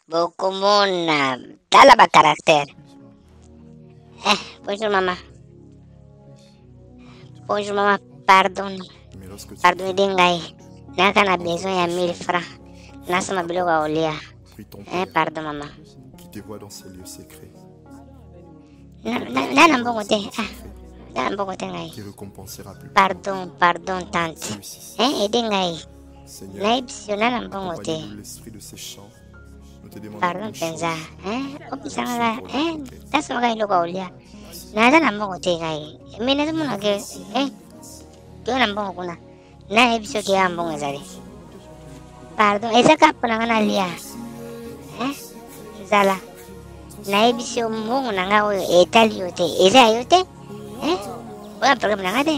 Beaucoup mon tala ba caractère. Bonjour maman. Bonjour maman, pardon. Mais lorsque tu Pardon dengai. Naka na besoin ya 1000 francs. Nasa mabilo ka olia. pries ton père Pardon maman. qui te voit dans ces lieux secrets, Na nambongo te. Na nambongo te ngai. qui récompensera plus Pardon tante. celui-ci. Dengai. Seigneur, Naibisio na nambongo te. accompagne-nous l'esprit de ces chants. Nous te demandons Pardon une chose. penza. Opisanga taso ngai lo ka olia. Na nambongo te ngai. Mina tumo na ke Kyo nambongo kuna. Na episio ke ambongo ezali. Pardon, eza kapo na nga na lia. Zala. Na episio mbongo na nga oyo etali yo te. Eza yo te? Oya problème na nga te.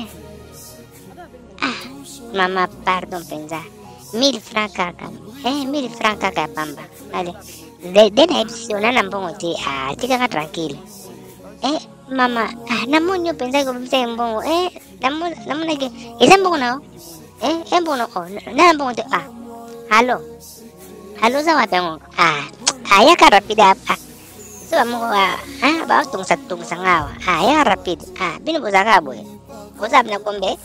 Mama, pardon penza. 1000 francs kaka. 1000 francs kaka pamba. Allez. De na episio na nambongo te. Tika nga tranquille. Mama, namunyo penza ko bisa mbongo. Namuna ke. Eza mbongo na o? Mbongo na o. Na mbongo te. Halo. Halo sa wapengo. Ya ka rapid so mo ba tung sa ngawa. Ya rapid. Binubuza ka boy. Usap na kombe.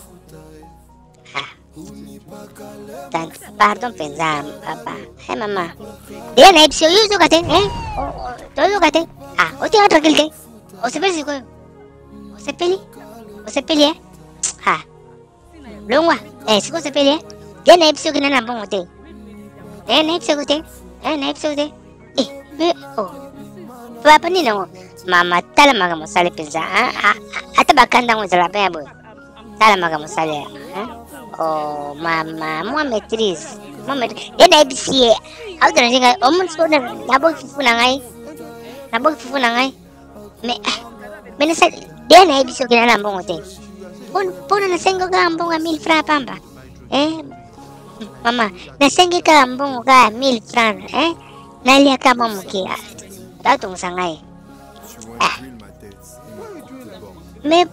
Pardon penza papa. Mama. Dia na episio yuzo kate. Todo kate. O te tranquille ke. O se peli ko. O se peli. Longwa. Siko se peli. Dia na episio kina na mbongo te. Na episio te. Na episio te. Papa ni na mama tala maga mosale penza. Ata bakanda ngo zala pe boy. Tala maga mosale. Mama, moi maîtrise. Ya na episio. Au tana jinga omun so na nabo fufu na ngai. Me na sa dia na episio kina na mbongo te. Pona na sengo ka mbongo 1000 francs pamba. Mama, na sengi ka mbongo ka 1000 francs. Nalia kama mkia. Tatung sangai. Mais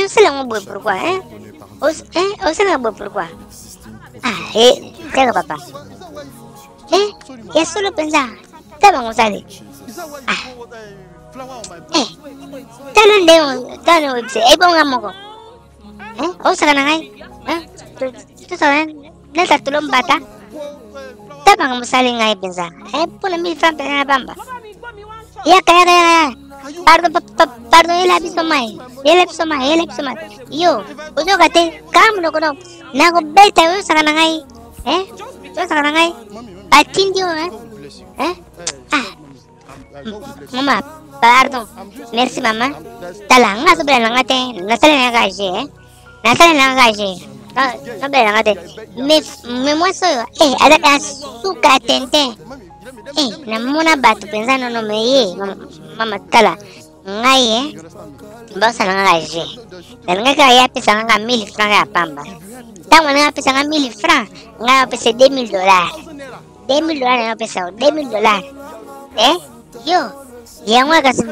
c'est là boy pourquoi c'est là boy pourquoi kaya papa ya solo penza taba ngosali talo webse bonga moko saka na ngai tu sa na tatulong bata taba ngosali ngai penza puna 1000 francs penza bamba ya kaya pardon ela bisomai yo ujo kate kam no kono na go beta yo saka na ngai atindio mama pardon merci mama talanga sobre na ngate nasale na gaje no be na ngate me moi so ada suka tente namuna batu penza no me ye mama tala ngai bosa na gaje nanga kaya pesa nga 1000 francs ya pamba tango nga pesa nga 1000 francs nga pesa $2000 nga pesa $2000 yo yang wa kasi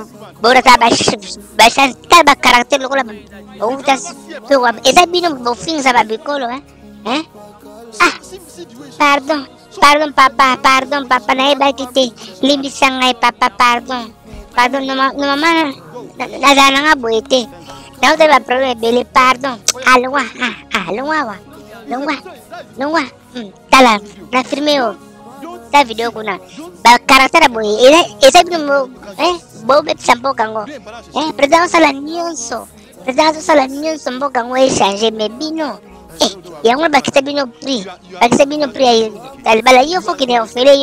bora ta bashan ta ba karakter lo la utas to esa bino bo fin sa babikolo pardon papa na iba kiti limbisang ngay papa pardon no mama na nga buete na uta ba problema beli pardon alwa tala na firme yo ta video kuna ba karakter boy esa bino bo bet sampo kango present sala nyonso mbo kango changer me bino yango bakita bino prix ay talbala yo fo kine ofele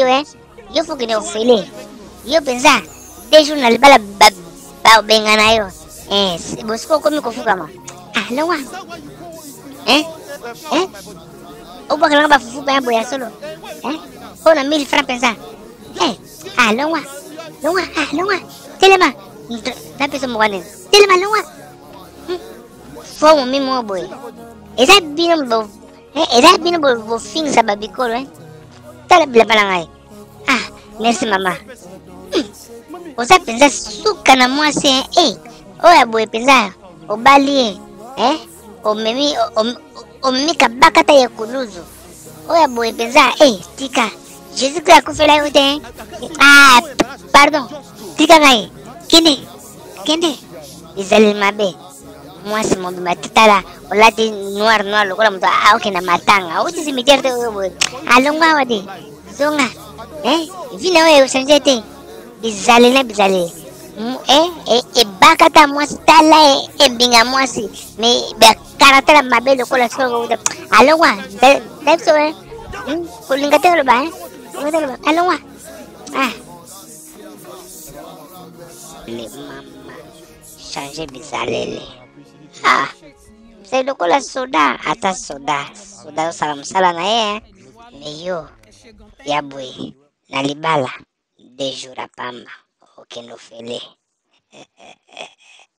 yo penza dejo na libala ba bengana yo bosko komi kofuka ma lawa o bakala ba fufu ba boya solo ona 1000 francs penza lawa telema na pesa mwane telema lawa fo mo mi mo boy esa bino bo fin sa babikolo tala bila balangai merci mama osa penza suka na mwasi oya boy penza obali omemi kabaka ta ya kuluzu oya boy penza tika Jésus Christ akufela yo te. Ah, pardon. Tika ngai. Kende. Bizaleli mabe. Mwasi mobimba tala olati noir lokola moto aokenda matanga oti cimetière te oyo boye alongo awa te zonga vi na oyo echange te bizaleli ebaka ta mwasi tala ebinga mwasi me bakaratala mabe lokola soko alongo dabiso kolinga te oloba alongo le mama change bizaleli c'est lokola soda ata soda osala mosala na ye me yo ya boye na libala 2 jours apamba okende ofele